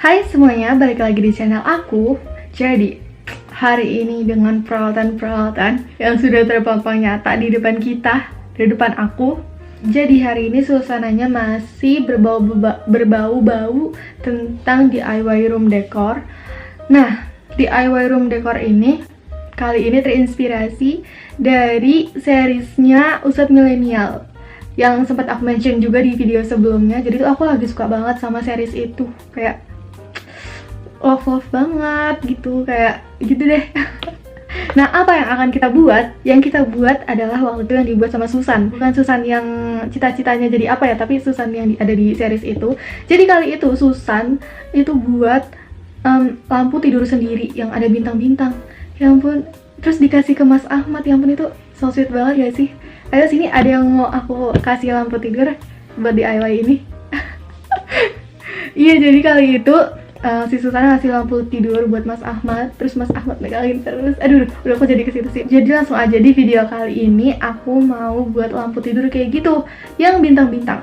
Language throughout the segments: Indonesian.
Hai semuanya, balik lagi di channel aku. Jadi, hari ini dengan peralatan-peralatan yang sudah terpampang nyata di depan kita, di depan aku. Jadi hari ini suasananya masih berbau-bau tentang DIY room decor. Nah, DIY room decor ini kali ini terinspirasi dari seriesnya Ustadz Milenial yang sempat aku mention juga di video sebelumnya. Jadi tuh aku lagi suka banget sama series itu, kayak love banget gitu, kayak gitu deh. Nah, apa yang akan kita buat? Yang kita buat adalah waktu itu yang dibuat sama Susan. Bukan Susan yang cita-citanya jadi apa ya, tapi Susan yang ada di series itu. Jadi kali itu Susan itu buat lampu tidur sendiri yang ada bintang-bintang. Ya ampun, terus dikasih ke Mas Ahmad. Ya ampun, itu so sweet banget gak sih? Ayo sini, ada yang mau aku kasih lampu tidur buat DIY ini. Iya, jadi kali itu si Susan ngasih lampu tidur buat Mas Ahmad, terus Mas Ahmad megangin terus. Aduh, udah aku jadi ke situ sih. Jadi langsung aja di video kali ini aku mau buat lampu tidur kayak gitu, yang bintang-bintang.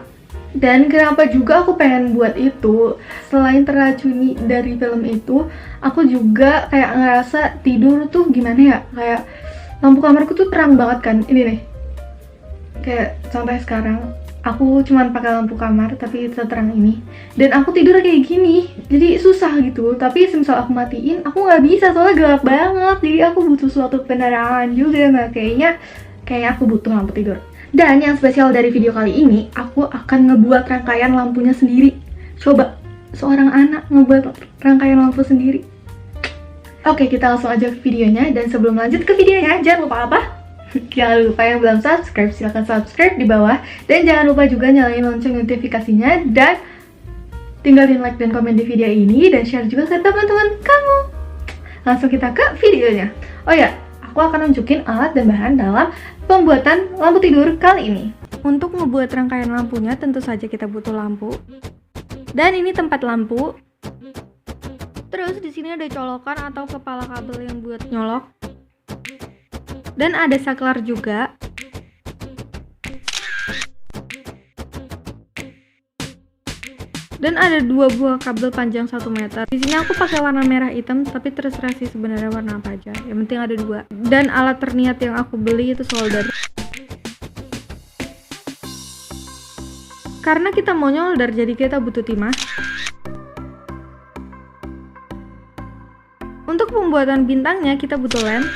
Dan kenapa juga aku pengen buat itu, selain teracuni dari film itu, aku juga kayak ngerasa tidur tuh gimana ya, kayak lampu kamarku tuh terang banget kan, ini nih. Kayak sampai sekarang aku cuman pakai lampu kamar tapi seterang ini, dan aku tidur kayak gini, jadi susah gitu. Tapi semisal aku matiin, aku nggak bisa soalnya gelap banget, jadi aku butuh suatu penerangan juga. Nah, kayaknya aku butuh lampu tidur. Dan yang spesial dari video kali ini, aku akan ngebuat rangkaian lampunya sendiri. Coba, seorang anak ngebuat rangkaian lampu sendiri. Oke, kita langsung aja ke videonya. Dan sebelum lanjut ke videonya, jangan lupa apa? Jangan lupa yang belum subscribe, silahkan subscribe di bawah. Dan jangan lupa juga nyalain lonceng notifikasinya. Dan tinggalin like dan komen di video ini. Dan share juga ke teman-teman kamu. Langsung kita ke videonya. Oh ya, aku akan nunjukin alat dan bahan dalam pembuatan lampu tidur kali ini. Untuk membuat rangkaian lampunya, tentu saja kita butuh lampu. Dan ini tempat lampu. Terus di sini ada colokan atau kepala kabel yang buat nyolok. Dan ada saklar juga. Dan ada 2 buah kabel panjang 1 meter. Di sini aku pakai warna merah hitam, tapi terserah sih sebenarnya warna apa aja. Yang penting ada 2. Dan alat terniat yang aku beli itu solder. Karena kita mau nyolder, jadi kita butuh timah. Untuk pembuatan bintangnya kita butuh lem.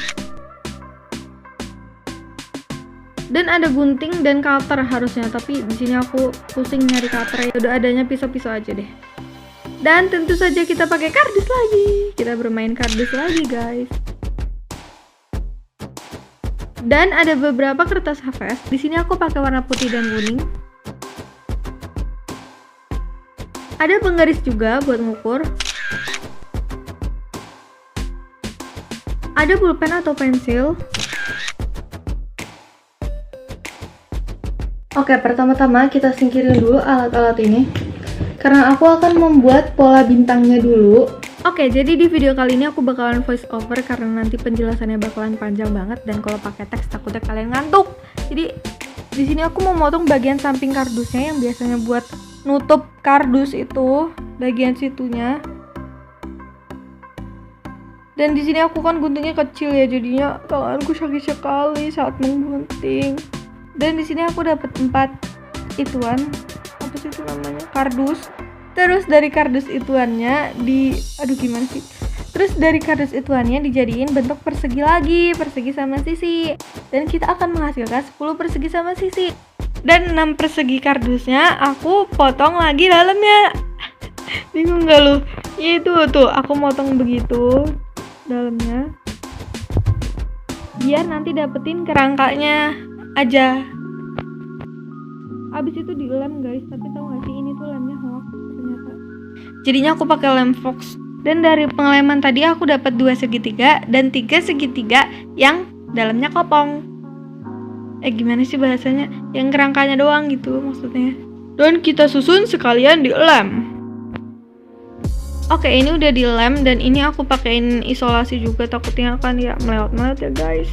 Dan ada gunting dan cutter harusnya, tapi di sini aku pusing nyari cutter. Udah adanya pisau-pisau aja deh. Dan tentu saja kita pakai kardus lagi. Kita bermain kardus lagi, guys. Dan ada beberapa kertas HVS. Di sini aku pakai warna putih dan kuning. Ada penggaris juga buat ngukur. Ada pulpen atau pensil. Oke, pertama-tama kita singkirin dulu alat-alat ini, karena aku akan membuat pola bintangnya dulu. Oke, jadi di video kali ini aku bakalan voice over karena nanti penjelasannya bakalan panjang banget, dan kalau pakai teks takutnya kalian ngantuk. Jadi di sini aku mau motong bagian samping kardusnya yang biasanya buat nutup kardus itu, bagian situnya. Dan di sini aku kan guntingnya kecil ya, jadinya tanganku sakit sekali saat menggunting. Dan di sini aku dapat 4 ituan, apa sih itu namanya, kardus. Terus dari kardus ituannya gimana sih? Terus dari kardus ituannya dijadiin bentuk persegi lagi, persegi sama sisi. Dan kita akan menghasilkan 10 persegi sama sisi. Dan 6 persegi kardusnya aku potong lagi dalamnya. Bingung gak lu? Ya itu tuh, aku motong begitu dalamnya. Biar nanti dapetin kerangkanya aja. Abis itu dilem, guys, tapi tahu gak sih, ini tuh lemnya hoax ternyata. Jadinya aku pakai lem Fox. Dan dari pengeleman tadi aku dapat 2 segitiga dan 3 segitiga yang dalamnya kopong. Gimana sih bahasanya? Yang kerangkanya doang gitu maksudnya. Dan kita susun sekalian di lem. Oke, ini udah dilem dan ini aku pakein isolasi juga, takutnya akan ya melewat-melewat ya, guys.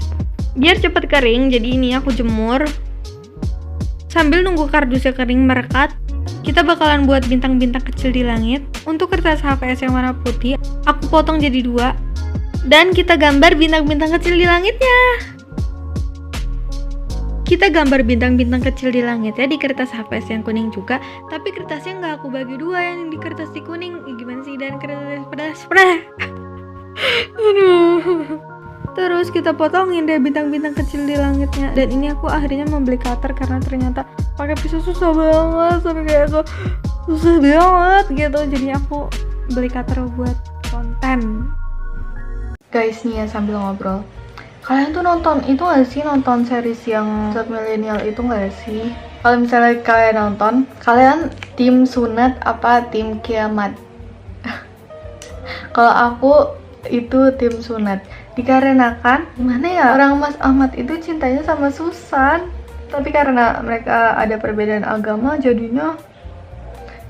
Biar cepet kering, jadi ini aku jemur sambil nunggu kardusnya kering merekat. kita bakalan buat bintang-bintang kecil di langit. Untuk kertas HVS yang warna putih, aku potong jadi 2. Dan kita gambar bintang-bintang kecil di langitnya. Kita gambar bintang-bintang kecil di langit ya di kertas HVS yang kuning juga. Tapi kertasnya nggak aku bagi 2, yang di kertas di kuning. Gimana sih, dan kertas pedas. Aduh. Terus kita potongin deh bintang-bintang kecil di langitnya. Dan ini aku akhirnya membeli cutter karena ternyata pakai pisau susah banget, sampai kayak aku susah banget gitu. Jadi aku beli cutter buat konten. Guys nih ya, sambil ngobrol, kalian tuh nonton itu gak sih, nonton series yang Zat Millennial itu gak sih? Kalau misalnya kalian nonton, kalian tim sunat apa tim kiamat? Kalau aku itu tim sunat, dikarenakan gimana ya, orang Mas Ahmad itu cintanya sama Susan, tapi karena mereka ada perbedaan agama jadinya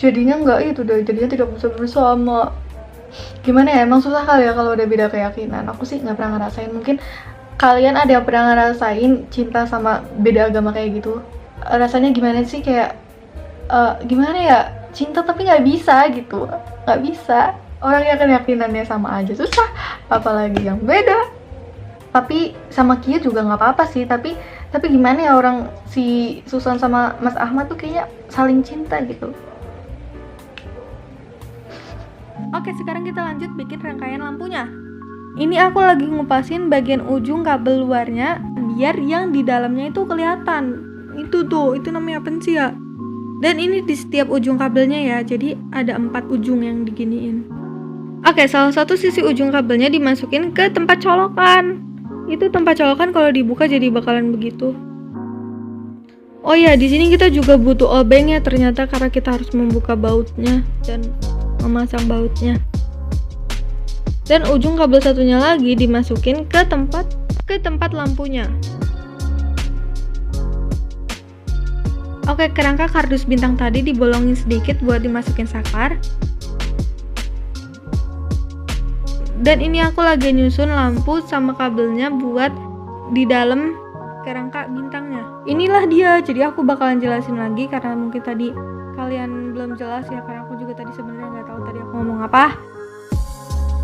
nggak itu deh, jadinya tidak bisa bersama. Gimana ya, emang susah kali ya kalau udah beda keyakinan. Aku sih nggak pernah ngerasain, mungkin kalian ada yang pernah ngerasain cinta sama beda agama kayak gitu. Rasanya gimana sih, kayak gimana ya, cinta tapi nggak bisa gitu, nggak bisa. Orang yang keyakinannya sama aja susah, apalagi yang beda. Tapi sama Kia juga nggak apa-apa sih, tapi gimana ya, orang si Susan sama Mas Ahmad tuh kayaknya saling cinta gitu. Oke, sekarang kita lanjut bikin rangkaian lampunya. Ini aku lagi ngupasin bagian ujung kabel luarnya biar yang di dalamnya itu kelihatan. Itu namanya apa sih ya? Dan ini di setiap ujung kabelnya ya, jadi ada 4 ujung yang diginiin. Oke, salah satu sisi ujung kabelnya dimasukin ke tempat colokan. Itu tempat colokan kalau dibuka jadi bakalan begitu. Oh ya, di sini kita juga butuh obeng ya ternyata, karena kita harus membuka bautnya dan memasang bautnya. Dan ujung kabel satunya lagi dimasukin ke tempat lampunya. Oke, kerangka kardus bintang tadi dibolongin sedikit buat dimasukin saklar. Dan ini aku lagi nyusun lampu sama kabelnya buat di dalam kerangka bintangnya. Inilah dia, jadi aku bakalan jelasin lagi karena mungkin tadi kalian belum jelas ya, karena aku juga tadi sebenarnya nggak tahu tadi aku ngomong apa.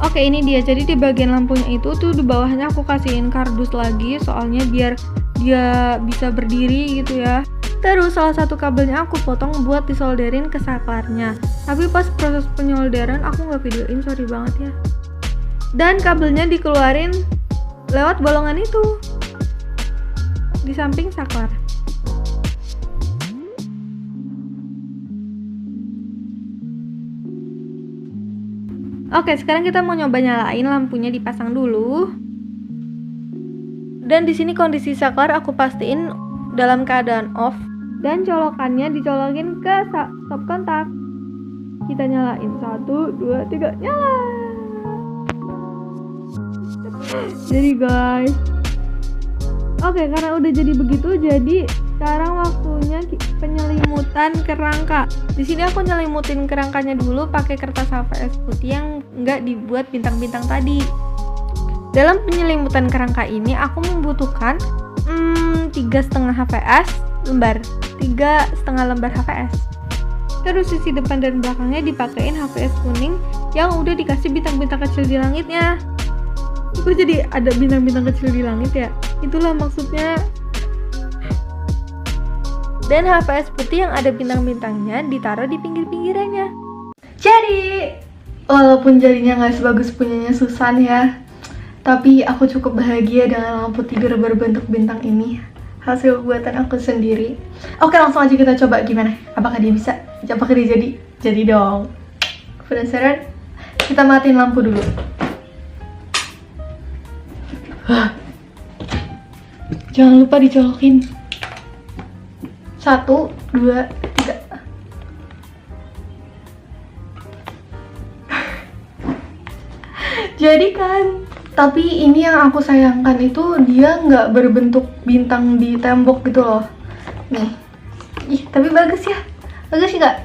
Oke, ini dia. Jadi di bagian lampunya itu tuh di bawahnya aku kasihin kardus lagi, soalnya biar dia bisa berdiri gitu ya. Terus salah satu kabelnya aku potong buat disolderin ke saklarnya. Tapi pas proses penyolderan aku nggak videoin, sorry banget ya. Dan kabelnya dikeluarin lewat bolongan itu di samping saklar. Oke, sekarang kita mau nyoba nyalain lampunya, dipasang dulu. Dan di sini kondisi saklar aku pastiin dalam keadaan off dan colokannya dicolokin ke stop kontak. Kita nyalain 1, 2, 3, nyala. Jadi guys, oke, karena udah jadi begitu, jadi sekarang waktunya penyelimutan kerangka. Di sini aku nyelimutin kerangkanya dulu pakai kertas HVS putih yang nggak dibuat bintang-bintang tadi. Dalam penyelimutan kerangka ini aku membutuhkan 3,5 HVS lembar, 3,5 lembar HVS. Terus sisi depan dan belakangnya dipakein HVS kuning yang udah dikasih bintang-bintang kecil di langitnya. Kok jadi ada bintang-bintang kecil di langit ya? Itulah maksudnya. Dan HVS putih yang ada bintang-bintangnya ditaruh di pinggir-pinggirannya. Jadi, walaupun jadinya nggak sebagus punyanya Susan ya, tapi aku cukup bahagia dengan lampu tidur berbentuk bintang ini. Hasil buatan aku sendiri. Oke, langsung aja kita coba gimana. Apakah dia bisa? Apakah dia jadi? Jadi dong. Penasaran? Kita matiin lampu dulu. Jangan lupa dicolokin. 1, 2, 3. Jadi kan, tapi ini yang aku sayangkan itu dia nggak berbentuk bintang di tembok gitu loh. Nih, tapi bagus ya, bagus sih nggak?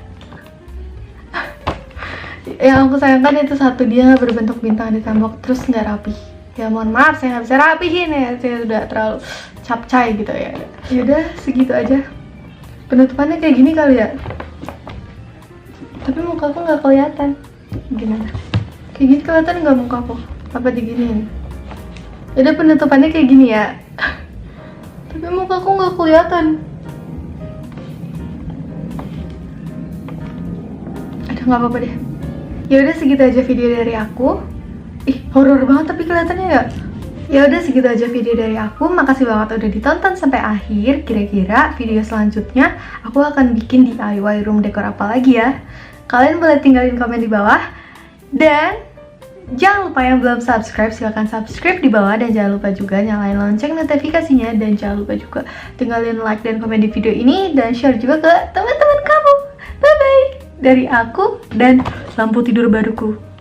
Yang aku sayangkan itu satu, dia nggak berbentuk bintang di tembok, terus nggak rapi. Ya mohon maaf, saya nggak bisa rapihin ya, saya udah terlalu capcay gitu ya. Yaudah, segitu aja. Penutupannya kayak gini kali ya. Tapi muka aku nggak kelihatan. Gimana? Kayak gini kelihatan nggak muka aku? Apa diginiin? Ada penutupannya kayak gini ya. Tapi muka aku nggak kelihatan. Ada nggak apa-apa deh. Ya udah segitu aja video dari aku. Ih, horor banget tapi kelihatannya ya. Ya udah segitu aja video dari aku. Makasih banget udah ditonton sampai akhir. Kira-kira video selanjutnya aku akan bikin DIY room decor apa lagi ya? Kalian boleh tinggalin komen di bawah. Dan jangan lupa yang belum subscribe, silahkan subscribe di bawah. Dan jangan lupa juga nyalain lonceng notifikasinya. Dan jangan lupa juga tinggalin like dan komen di video ini. Dan share juga ke teman-teman kamu. Bye-bye. Dari aku dan lampu tidur baruku.